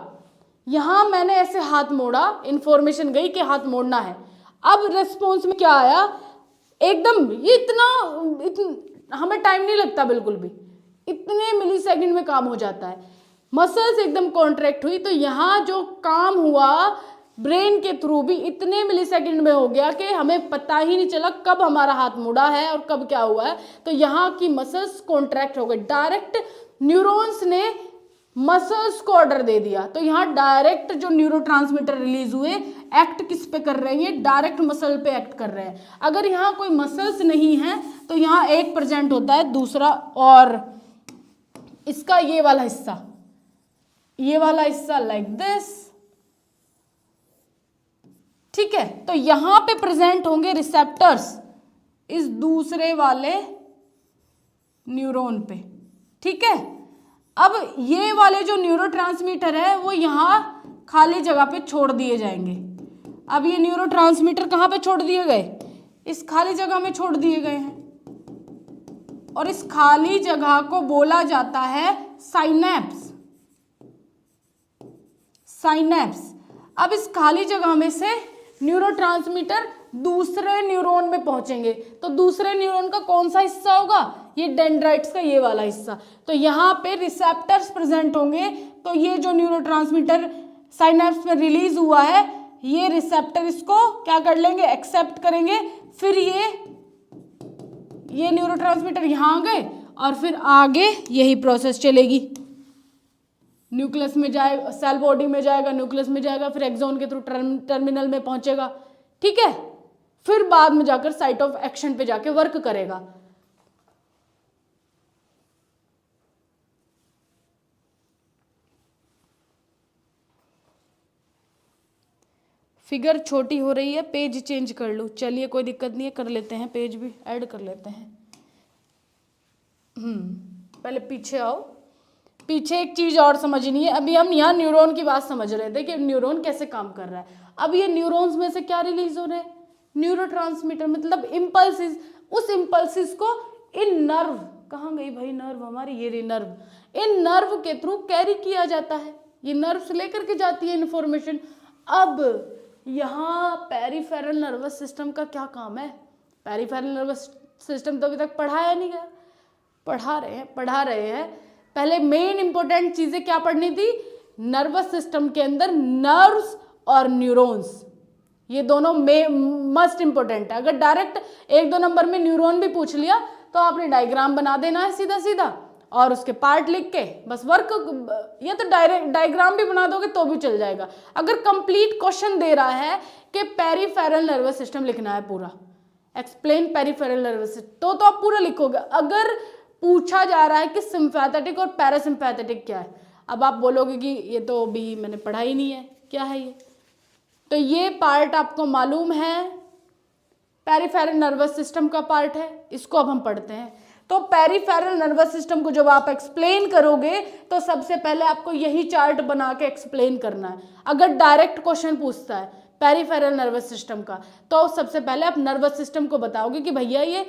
यहां मैंने ऐसे हाथ मोड़ा, इंफॉर्मेशन गई कि हाथ मोड़ना है, अब रिस्पॉन्स में क्या आया, एकदम ये इतना हमें टाइम नहीं लगता बिल्कुल भी, इतने मिलीसेकंड में काम हो जाता है। मसल्स एकदम कॉन्ट्रैक्ट हुई, तो यहाँ जो काम हुआ ब्रेन के थ्रू भी इतने मिलीसेकंड में हो गया कि हमें पता ही नहीं चला कब हमारा हाथ मुड़ा है और कब क्या हुआ है। तो यहाँ की मसल्स कॉन्ट्रैक्ट हो गई, डायरेक्ट न्यूरॉन्स ने मसल्स को ऑर्डर दे दिया। तो यहाँ डायरेक्ट जो न्यूरोट्रांसमीटर रिलीज हुए एक्ट किस पे कर रहे हैं, डायरेक्ट मसल पे एक्ट कर रहे हैं। अगर यहाँ कोई मसल्स नहीं है तो यहाँ एक प्रेजेंट होता है, दूसरा और इसका ये वाला हिस्सा लाइक दिस, ठीक है। तो यहां पे प्रेजेंट होंगे रिसेप्टर्स इस दूसरे वाले न्यूरॉन पे, ठीक है। अब ये वाले जो न्यूरोट्रांसमीटर है वो यहां खाली जगह पे छोड़ दिए जाएंगे। अब ये न्यूरोट्रांसमीटर कहां पे छोड़ दिए गए, इस खाली जगह में छोड़ दिए गए हैं, और इस खाली जगह को बोला जाता है साइनेप्स। अब इस खाली जगह में से न्यूरोट्रांसमीटर दूसरे न्यूरॉन में पहुंचेंगे, तो दूसरे न्यूरॉन का कौन सा हिस्सा होगा, ये डेंड्राइट्स का ये वाला हिस्सा। तो यहाँ पे रिसेप्टर्स प्रेजेंट होंगे, तो ये जो न्यूरोट्रांसमीटर साइनेप्स में रिलीज हुआ है, ये रिसेप्टर इसको क्या कर लेंगे, एक्सेप्ट करेंगे, फिर ये न्यूरोट्रांसमीटर यहाँ आ गए और फिर आगे यही प्रोसेस चलेगी, न्यूक्लियस में जाएगा, सेल बॉडी में जाएगा, न्यूक्लियस में जाएगा, फिर एक्सॉन के थ्रू टर्मिनल में पहुंचेगा, ठीक है। फिर बाद में जाकर साइट ऑफ एक्शन पे जाके वर्क करेगा। फिगर छोटी हो रही है, पेज चेंज कर लो, चलिए कोई दिक्कत नहीं है, कर लेते हैं, पेज भी ऐड कर लेते हैं। पहले पीछे आओ, पीछे एक चीज और समझनी है। अभी हम यहाँ न्यूरॉन की बात समझ रहे थे कि न्यूरॉन कैसे काम कर रहा है। अब ये न्यूरॉन्स में से क्या रिलीज हो रहे हैं, न्यूरोट्रांसमीटर, मतलब इम्पल्सिस। उस इम्पल्सिस को इन नर्व, कहाँ गई भाई नर्व हमारी, ये रही नर्व, इन नर्व के थ्रू कैरी किया जाता है, ये नर्व से लेकर के जाती है इंफॉर्मेशन। अब यहाँ पेरिफेरल नर्वस सिस्टम का क्या काम है, पेरिफेरल नर्वस सिस्टम तो अभी तक पढ़ाया नहीं गया, पढ़ा रहे हैं। पहले मेन इंपॉर्टेंट चीजें क्या पढ़नी थी, नर्वस सिस्टम के अंदर नर्व्स और न्यूरॉन्स, ये दोनों मस्ट इंपॉर्टेंट है। अगर डायरेक्ट 1-2 नंबर में न्यूरॉन भी पूछ लिया तो आपने डायग्राम बना देना है सीधा सीधा, और उसके पार्ट लिख के बस वर्क, ये तो डायरेक्ट डायग्राम भी बना दोगे तो भी चल जाएगा। अगर कंप्लीट क्वेश्चन दे रहा है कि पेरिफेरल नर्वस सिस्टम लिखना है पूरा, एक्सप्लेन पेरिफेरल नर्वस सिस्टम, तो आप पूरा लिखोगे। अगर पूछा जा रहा है कि सिम्पैथेटिक और पैरासिम्पैथेटिक क्या है, अब आप बोलोगे कि ये तो अभी मैंने पढ़ा ही नहीं है, क्या है ये, तो ये पार्ट आपको मालूम है, पेरिफेरल नर्वस सिस्टम का पार्ट है, इसको अब हम पढ़ते हैं। तो पेरिफेरल नर्वस सिस्टम को जब आप एक्सप्लेन करोगे तो सबसे पहले आपको यही चार्ट बना के एक्सप्लेन करना है। अगर डायरेक्ट क्वेश्चन पूछता है पेरिफेरल नर्वस सिस्टम का, तो सबसे पहले आप नर्वस सिस्टम को बताओगे कि भैया ये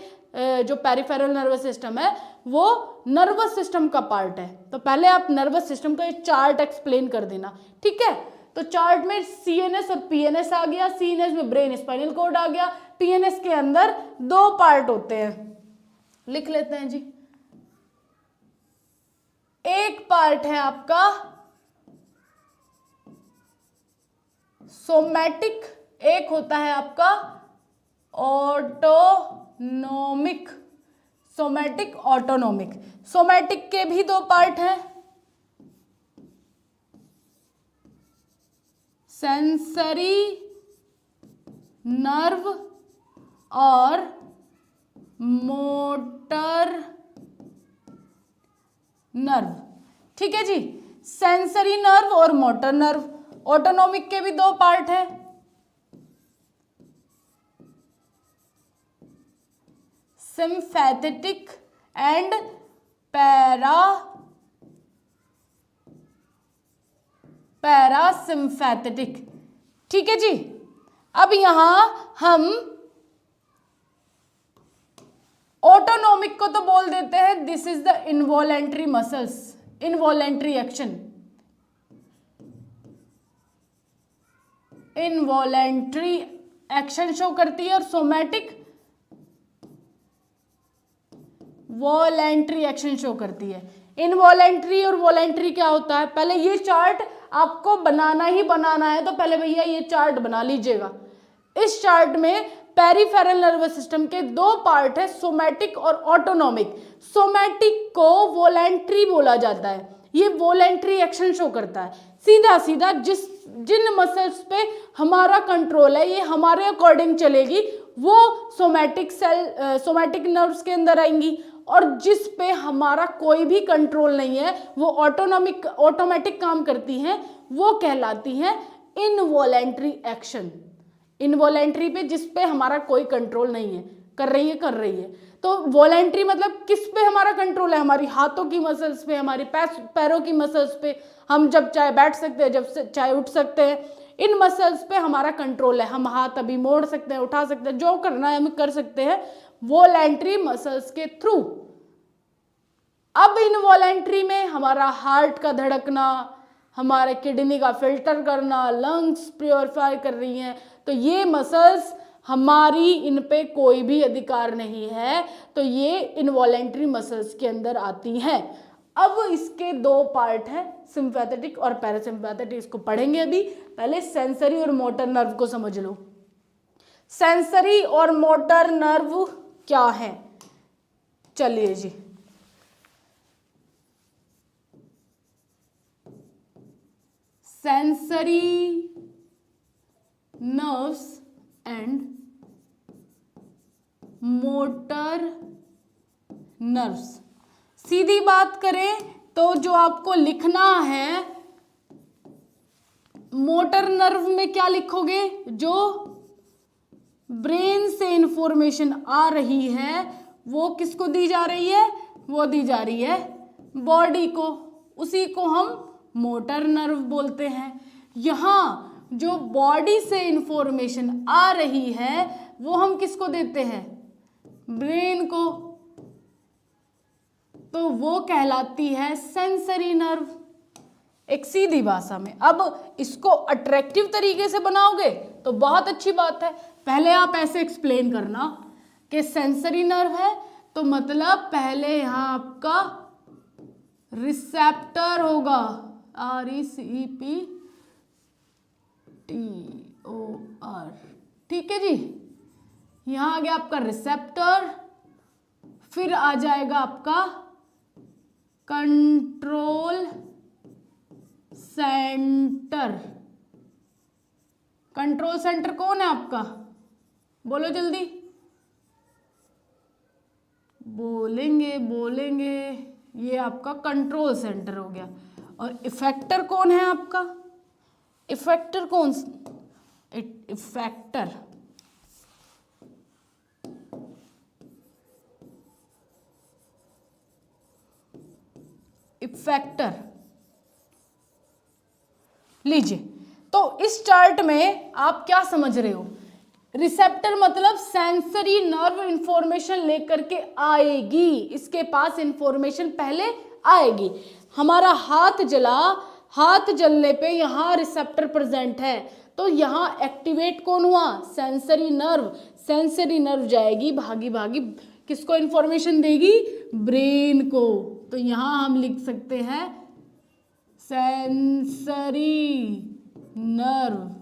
जो पेरिफेरल नर्वस सिस्टम है वो नर्वस सिस्टम का पार्ट है। तो पहले आप नर्वस सिस्टम का ये चार्ट एक्सप्लेन कर देना, ठीक है। तो चार्ट में सीएनएस और पीएनएस आ गया, सीएनएस में ब्रेन स्पाइनल कॉर्ड आ गया, पीएनएस के अंदर 2 पार्ट होते हैं, लिख लेते हैं जी। एक पार्ट है आपका सोमैटिक, एक होता है आपका ऑटोनोमिक, सोमैटिक ऑटोनोमिक। सोमैटिक के भी 2 पार्ट हैं, सेंसरी नर्व और मोटर नर्व, ठीक है जी, सेंसरी नर्व और मोटर नर्व। ऑटोनोमिक के भी 2 पार्ट है, सिम्पैथेटिक एंड पैरासिम्पैथेटिक। ठीक है जी। अब यहां हम ऑटोनॉमिक को तो बोल देते हैं this is the involuntary muscles, involuntary action, involuntary action show करती है, और सोमैटिक वॉलेंट्री एक्शन शो करती है। इनवॉलेंट्री और वॉलेंट्री क्या होता है, पहले ये चार्ट आपको बनाना ही बनाना है, तो पहले भैया ये चार्ट बना लीजिएगा। इस चार्ट में पेरिफेरल नर्वस सिस्टम के दो पार्ट है, सोमैटिक और ऑटोनॉमिक। सोमैटिक को वॉलेंट्री बोला जाता है, ये वॉलेंट्री एक्शन शो करता है। सीधा सीधा जिन मसल्स पे हमारा कंट्रोल है, ये हमारे अकॉर्डिंग चलेगी, वो सोमैटिक नर्व्स के अंदर आएंगी, और जिस पे हमारा कोई भी कंट्रोल नहीं है, वो ऑटोमेटिक काम करती हैं, वो कहलाती हैं इनवॉलेंट्री एक्शन। इनवॉलेंट्री पे जिस पे हमारा कोई कंट्रोल नहीं है, कर रही है। तो वॉलेंट्री मतलब किस पे हमारा कंट्रोल है, हमारी हाथों की मसल्स पे, हमारी पैरों की मसल्स पे, हम जब चाहे बैठ सकते हैं, जब चाहे उठ सकते हैं, इन मसल्स पे हमारा कंट्रोल है। हम हाथ अभी मोड़ सकते हैं, उठा सकते हैं, जो करना है हम कर सकते हैं वॉलेंट्री मसल्स के थ्रू। अब इनवॉलेंट्री में हमारा हार्ट का धड़कना, हमारे किडनी का फिल्टर करना, लंग्स प्योरीफाई कर रही हैं, तो ये मसल्स हमारी, इन पे कोई भी अधिकार नहीं है, तो ये इनवॉलेंट्री मसल्स के अंदर आती हैं। अब इसके दो पार्ट हैं, सिंपैथेटिक और पैरासिम्पैथेटिक, इसको पढ़ेंगे अभी। पहले सेंसरी और मोटर नर्व को समझ लो। सेंसरी और मोटर नर्व क्या है, चलिए जी। Sensory nerves and motor nerves, सीधी बात करें तो जो आपको लिखना है, मोटर नर्व में क्या लिखोगे, जो ब्रेन से इंफॉर्मेशन आ रही है वो किसको दी जा रही है, वो दी जा रही है बॉडी को, उसी को हम मोटर नर्व बोलते हैं। यहां जो बॉडी से इंफॉर्मेशन आ रही है वो हम किसको देते हैं, ब्रेन को, तो वो कहलाती है सेंसरी नर्व, एक सीधी भाषा में। अब इसको अट्रैक्टिव तरीके से बनाओगे तो बहुत अच्छी बात है। पहले आप ऐसे एक्सप्लेन करना कि सेंसरी नर्व है, तो मतलब पहले यहां आपका रिसेप्टर होगा, RECPTOR, ठीक है जी। यहां आ गया आपका रिसेप्टर, फिर आ जाएगा आपका कंट्रोल सेंटर। कंट्रोल सेंटर कौन है आपका, बोलो जल्दी, बोलेंगे, ये आपका कंट्रोल सेंटर हो गया। और इफेक्टर कौन है आपका, इफेक्टर कौन, इफेक्टर लीजिए। तो इस चार्ट में आप क्या समझ रहे हो, रिसेप्टर मतलब सेंसरी नर्व इंफॉर्मेशन लेकर के आएगी, इसके पास इंफॉर्मेशन पहले आएगी। हमारा हाथ जला, हाथ जलने पे यहाँ रिसेप्टर प्रेजेंट है, तो यहाँ एक्टिवेट कौन हुआ, सेंसरी नर्व। सेंसरी नर्व जाएगी भागी भागी, किसको इंफॉर्मेशन देगी, ब्रेन को। तो यहाँ हम लिख सकते हैं सेंसरी नर्व।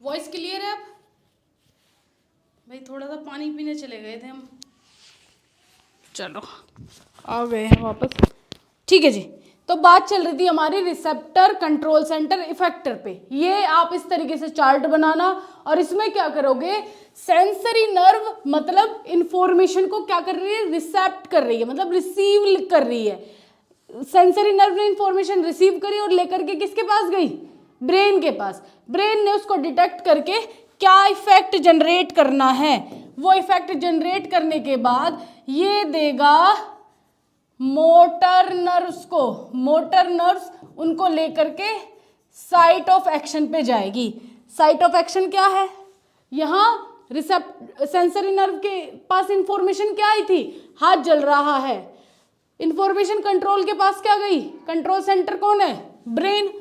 वॉइस क्लियर है? अब भाई थोड़ा सा पानी पीने चले गए थे हम, चलो आ गए हैं वापस। ठीक है जी, तो बात चल रही थी हमारी रिसेप्टर, कंट्रोल सेंटर, इफेक्टर पे। ये आप इस तरीके से चार्ट बनाना और इसमें क्या करोगे, सेंसरी नर्व मतलब इंफॉर्मेशन को क्या कर रही है, रिसेप्ट कर रही है, मतलब रिसीव कर रही है। सेंसरी नर्व ने इंफॉर्मेशन रिसीव करी और लेकर के किसके पास गई, ब्रेन के पास। ब्रेन ने उसको डिटेक्ट करके क्या इफेक्ट जनरेट करना है, वो इफेक्ट जनरेट करने के बाद ये देगा मोटर नर्व्स को। मोटर नर्व्स उनको लेकर के साइट ऑफ एक्शन पे जाएगी। साइट ऑफ एक्शन क्या है, यहाँ सेंसरी नर्व के पास इंफॉर्मेशन क्या आई थी, हाथ जल रहा है। इंफॉर्मेशन कंट्रोल के पास क्या गई, कंट्रोल सेंटर कौन है, ब्रेन।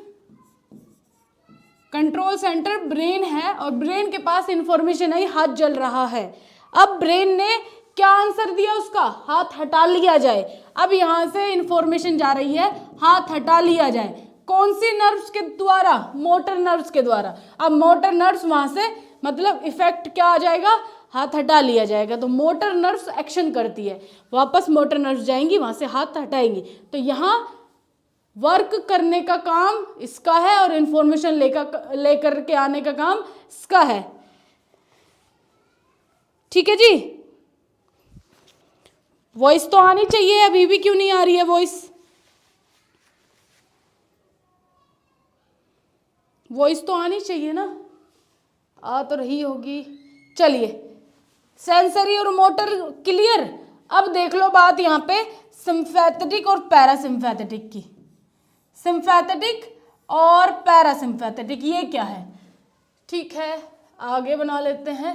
कंट्रोल सेंटर ब्रेन है और ब्रेन के पास इंफॉर्मेशन आई, हाथ जल रहा है। अब ब्रेन ने क्या आंसर दिया उसका, हाथ हटा लिया जाए। अब यहां से इंफॉर्मेशन जा रही है, हाथ हटा लिया जाए। कौन सी नर्व्स के द्वारा, मोटर नर्व्स के द्वारा। अब मोटर नर्व्स वहां से मतलब इफेक्ट क्या आ जाएगा, हाथ हटा लिया जाएगा। तो मोटर नर्व्स एक्शन करती है, वापस मोटर नर्व्स जाएंगी वहां से हाथ हटाएंगी। तो यहाँ वर्क करने का काम इसका है और इंफॉर्मेशन लेकर के आने का काम इसका है। ठीक है जी, वॉइस तो आनी चाहिए, अभी भी क्यों नहीं आ रही है वॉइस? वॉइस तो आनी चाहिए ना, आ तो रही होगी। चलिए, सेंसरी और मोटर क्लियर। अब देख लो बात यहाँ पे सिम्पैथेटिक और पैरासिम्पैथेटिक की। सिम्पैथेटिक और पैरासिम्पैथेटिक ये क्या है, ठीक है आगे बना लेते हैं।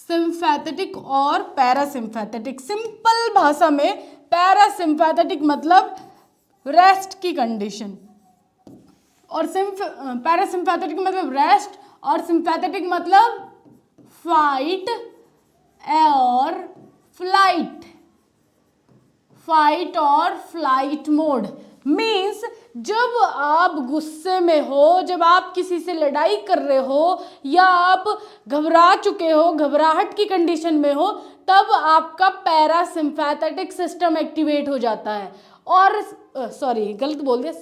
सिम्पैथेटिक और पैरासिम्पैथेटिक। सिंपल भाषा में पैरासिम्पैथेटिक मतलब रेस्ट की कंडीशन और पैरासिम्पैथेटिक मतलब रेस्ट और सिम्पैथेटिक मतलब फाइट और फ्लाइट। फाइट और फ्लाइट मोड मीन्स जब आप गुस्से में हो, जब आप किसी से लड़ाई कर रहे हो या आप घबरा चुके हो, घबराहट की कंडीशन में हो, तब आपका पैरासिम्पैथेटिक सिस्टम एक्टिवेट हो जाता है और सॉरी गलत बोल दिया,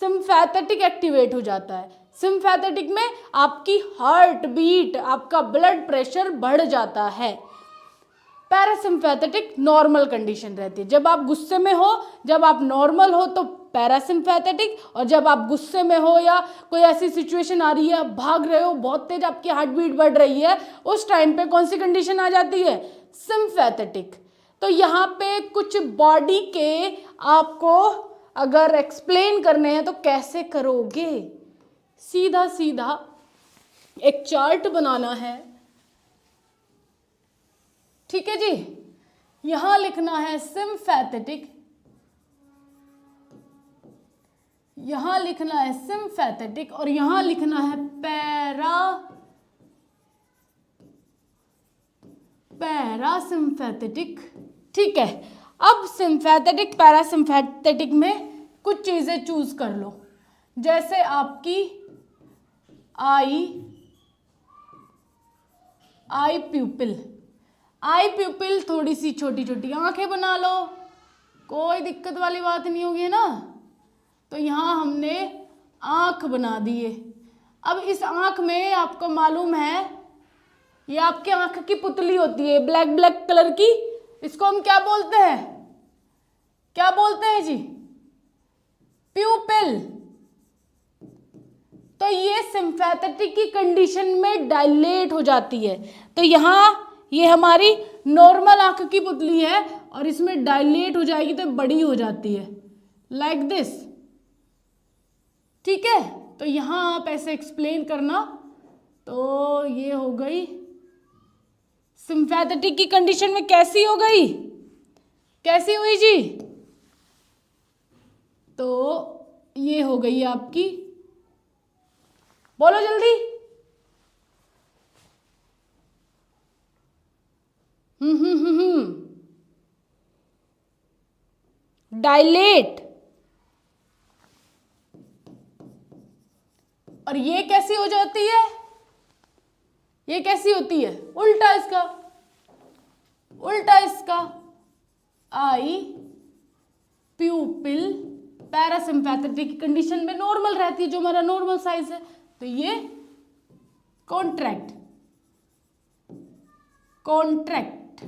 सिम्पैथेटिक एक्टिवेट हो जाता है। सिम्पैथेटिक में आपकी हार्ट बीट, आपका ब्लड प्रेशर बढ़ जाता है। पैरासिम्पैथेटिक नॉर्मल कंडीशन रहती है। जब आप गुस्से में हो, जब आप नॉर्मल हो तो पैरासिम्पैथेटिक, और जब आप गुस्से में हो या कोई ऐसी सिचुएशन आ रही है, भाग रहे हो, बहुत तेज आपकी हार्ट बीट बढ़ रही है, उस टाइम पे कौन सी कंडीशन आ जाती है, सिम्पैथेटिक। तो यहाँ पे कुछ बॉडी के आपको अगर एक्सप्लेन करने हैं तो कैसे करोगे, सीधा सीधा एक चार्ट बनाना है। ठीक है जी, यहां लिखना है सिम्पैथेटिक, यहां लिखना है सिम्पैथेटिक और यहां लिखना है पैरासिम्पैथेटिक। ठीक है, अब सिम्पैथेटिक पैरासिम्पैथेटिक में कुछ चीजें चूज कर लो, जैसे आपकी आई प्यूपिल। आई प्यूपिल थोड़ी सी छोटी छोटी आंखें बना लो, कोई दिक्कत वाली बात नहीं होगी ना। तो यहाँ हमने आंख बना दिए। अब इस आंख में आपको मालूम है ये आपके आंख की पुतली होती है ब्लैक ब्लैक कलर की, इसको हम क्या बोलते हैं, क्या बोलते हैं जी, प्यूपिल। तो ये सिम्पैथेटिक की कंडीशन में डायलेट हो जाती है। तो यहाँ ये हमारी नॉर्मल आंख की पुतली है और इसमें डायलेट हो जाएगी तो बड़ी हो जाती है, लाइक दिस। ठीक है, तो यहाँ आप ऐसे एक्सप्लेन करना। तो ये हो गई सिम्पैथेटिक की कंडीशन में कैसी हो गई, कैसी हुई जी, तो ये हो गई आपकी बोलो जल्दी। डायलेट। और ये कैसी हो जाती है, ये कैसी होती है, उल्टा इसका, उल्टा इसका। आई प्यूपिल पैरासिम्पैथेटिक की कंडीशन में नॉर्मल रहती है, जो हमारा नॉर्मल साइज है, तो ये कॉन्ट्रैक्ट, कॉन्ट्रैक्ट।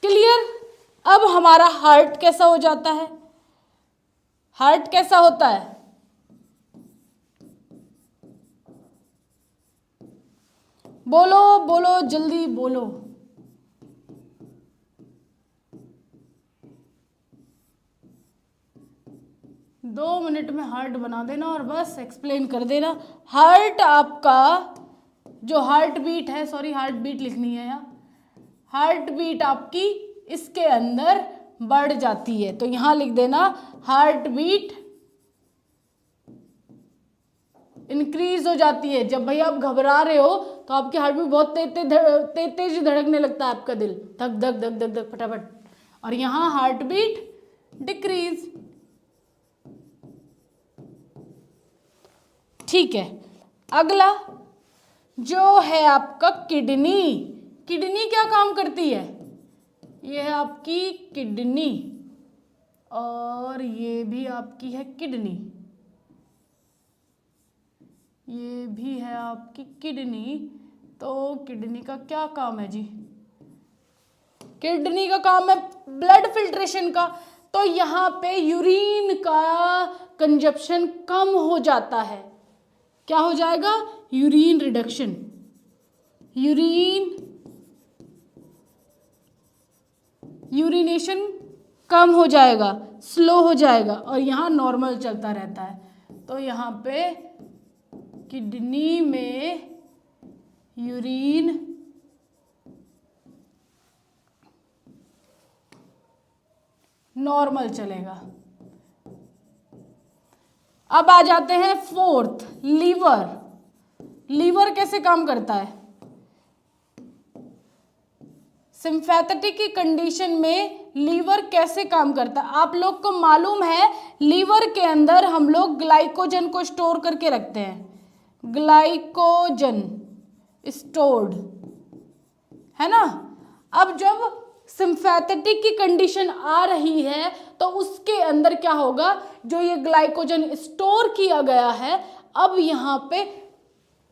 क्लियर। अब हमारा हार्ट कैसा हो जाता है, हार्ट कैसा होता है, बोलो बोलो जल्दी बोलो। दो मिनट में हार्ट बना देना और बस एक्सप्लेन कर देना। हार्ट आपका जो हार्ट बीट है, सॉरी हार्ट बीट लिखनी है यहाँ, हार्ट बीट आपकी इसके अंदर बढ़ जाती है, तो यहां लिख देना हार्ट बीट इंक्रीज हो जाती है। जब भाई आप घबरा रहे हो तो आपकी हार्ट बीट बहुत तेज धड़कने लगता है, आपका दिल धक धक धक धक धक फटाफट, और यहां हार्ट बीट डिक्रीज। ठीक है। अगला जो है आपका किडनी। किडनी क्या काम करती है, ये है आपकी किडनी, और ये भी आपकी है किडनी, ये भी है आपकी किडनी। तो किडनी का क्या काम है जी, किडनी का काम है ब्लड फिल्ट्रेशन का। तो यहाँ पे यूरिन का कंजप्शन कम हो जाता है, क्या हो जाएगा, यूरिन रिडक्शन, यूरिनेशन कम हो जाएगा, स्लो हो जाएगा, और यहाँ नॉर्मल चलता रहता है। तो यहाँ पे किडनी में यूरिन नॉर्मल चलेगा। अब आ जाते हैं फोर्थ, लीवर। लीवर कैसे काम करता है, सिम्पैथेटिक की कंडीशन में लीवर कैसे काम करता है, आप लोग को मालूम है लीवर के अंदर हम लोग ग्लाइकोजन को स्टोर करके रखते हैं, ग्लाइकोजन स्टोर्ड है ना। अब जब सिम्पैथेटिक की कंडीशन आ रही है तो उसके अंदर क्या होगा, जो ये ग्लाइकोजन स्टोर किया गया है, अब यहाँ पे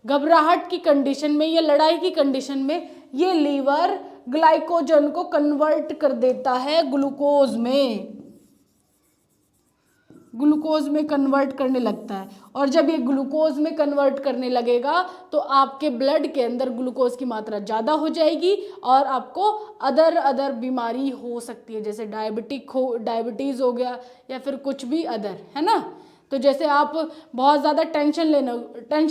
घबराहट की कंडीशन में या लड़ाई की कंडीशन में ये लीवर ग्लाइकोजन को कन्वर्ट कर देता है ग्लूकोज में, ग्लूकोज में कन्वर्ट करने लगता है। और जब ये ग्लूकोज में कन्वर्ट करने लगेगा तो आपके ब्लड के अंदर ग्लूकोज की मात्रा ज़्यादा हो जाएगी और आपको अदर बीमारी हो सकती है, जैसे डायबिटीज़ हो गया या फिर कुछ भी अदर, है ना। तो जैसे आप बहुत ज़्यादा टेंशन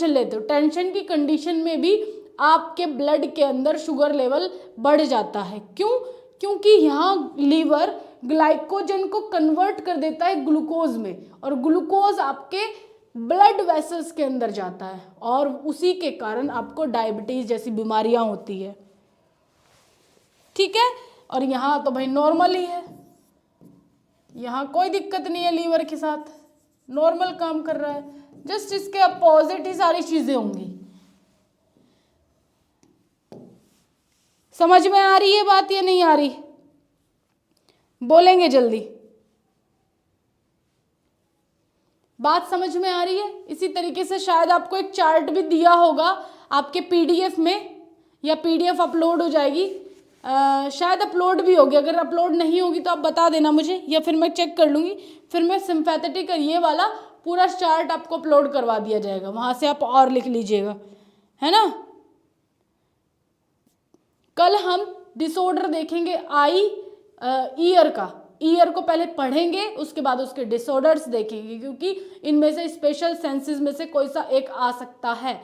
लेते हो, टेंशन की कंडीशन में भी आपके ब्लड के अंदर शुगर लेवल बढ़ जाता है। क्यों, क्योंकि यहाँ लीवर ग्लाइकोजन को कन्वर्ट कर देता है ग्लूकोज में, और ग्लूकोज आपके ब्लड वेसल्स के अंदर जाता है, और उसी के कारण आपको डायबिटीज जैसी बीमारियां होती है। ठीक है। और यहाँ तो भाई नॉर्मल ही है, यहाँ कोई दिक्कत नहीं है, लीवर के साथ नॉर्मल काम कर रहा है, जस्ट इसके अपोजिट ही सारी चीजें होंगी। समझ में आ रही है बात या नहीं आ रही, बोलेंगे जल्दी, बात समझ में आ रही है। इसी तरीके से शायद आपको एक चार्ट भी दिया होगा आपके पीडीएफ में, या पीडीएफ अपलोड हो जाएगी, शायद अपलोड भी होगी, अगर अपलोड नहीं होगी तो आप बता देना मुझे, या फिर मैं चेक कर लूँगी, फिर मैं सिम्पैथेटिक का ये वाला पूरा चार्ट आपको अपलोड करवा दिया जाएगा, वहाँ से आप और लिख लीजिएगा, है ना। कल हम डिसऑर्डर देखेंगे आई ईयर का, ईयर को पहले पढ़ेंगे, उसके बाद उसके डिसऑर्डर्स देखेंगे, क्योंकि इनमें से स्पेशल सेंसेस में से कोई सा एक आ सकता है,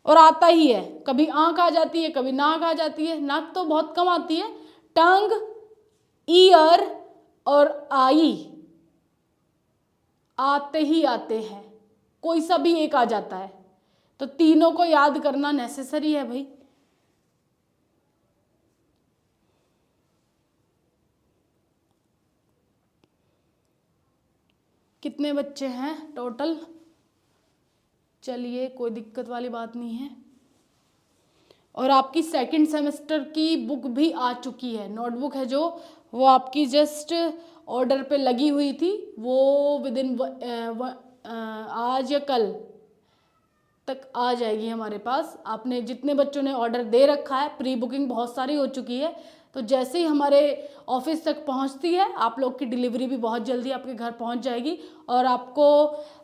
और आता ही है, कभी आंख आ जाती है, कभी नाक आ जाती है, नाक तो बहुत कम आती है, टंग, ईयर और आई आते ही आते हैं, कोई सा भी एक आ जाता है, तो तीनों को याद करना नेसेसरी है भाई। कितने बच्चे हैं टोटल? चलिए कोई दिक्कत वाली बात नहीं है। और आपकी सेकंड सेमेस्टर की बुक भी आ चुकी है, नोटबुक है जो, वो आपकी जस्ट ऑर्डर पे लगी हुई थी, वो विदिन आज या कल तक आ जाएगी हमारे पास। आपने जितने बच्चों ने ऑर्डर दे रखा है, प्री बुकिंग बहुत सारी हो चुकी है, तो जैसे ही हमारे ऑफिस तक पहुंचती है, आप लोग की डिलीवरी भी बहुत जल्दी आपके घर पहुंच जाएगी और आपको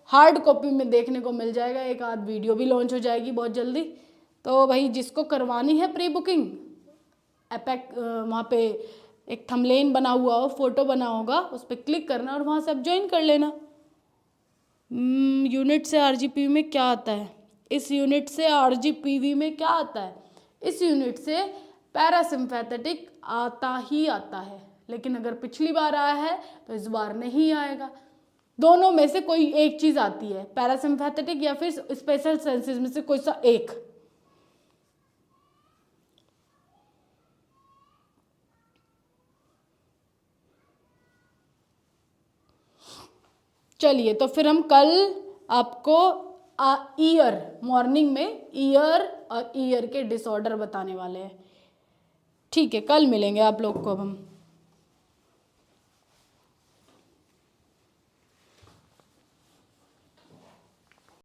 हार्ड कॉपी में देखने को मिल जाएगा। एक आध वीडियो भी लॉन्च हो जाएगी बहुत जल्दी। तो भाई जिसको करवानी है प्री बुकिंग, एपेक वहाँ पे एक थंबनेल बना हुआ हो, फोटो बना होगा, उस पर क्लिक करना और वहाँ से आप ज्वाइन कर लेना। यूनिट से आरजीपीवी में क्या आता है? इस यूनिट से आरजीपीवी में क्या आता है? इस यूनिट से पैरासिम्पैथेटिक आता ही आता है, लेकिन अगर पिछली बार आया है तो इस बार नहीं आएगा। दोनों में से कोई एक चीज आती है, पैरासिम्पैथेटिक या फिर स्पेशल सेंसेस में से कोई सा एक। चलिए तो फिर हम कल आपको ईयर मॉर्निंग में ईयर और ईयर के डिसऑर्डर बताने वाले हैं। ठीक है, कल मिलेंगे आप लोग को अब हम।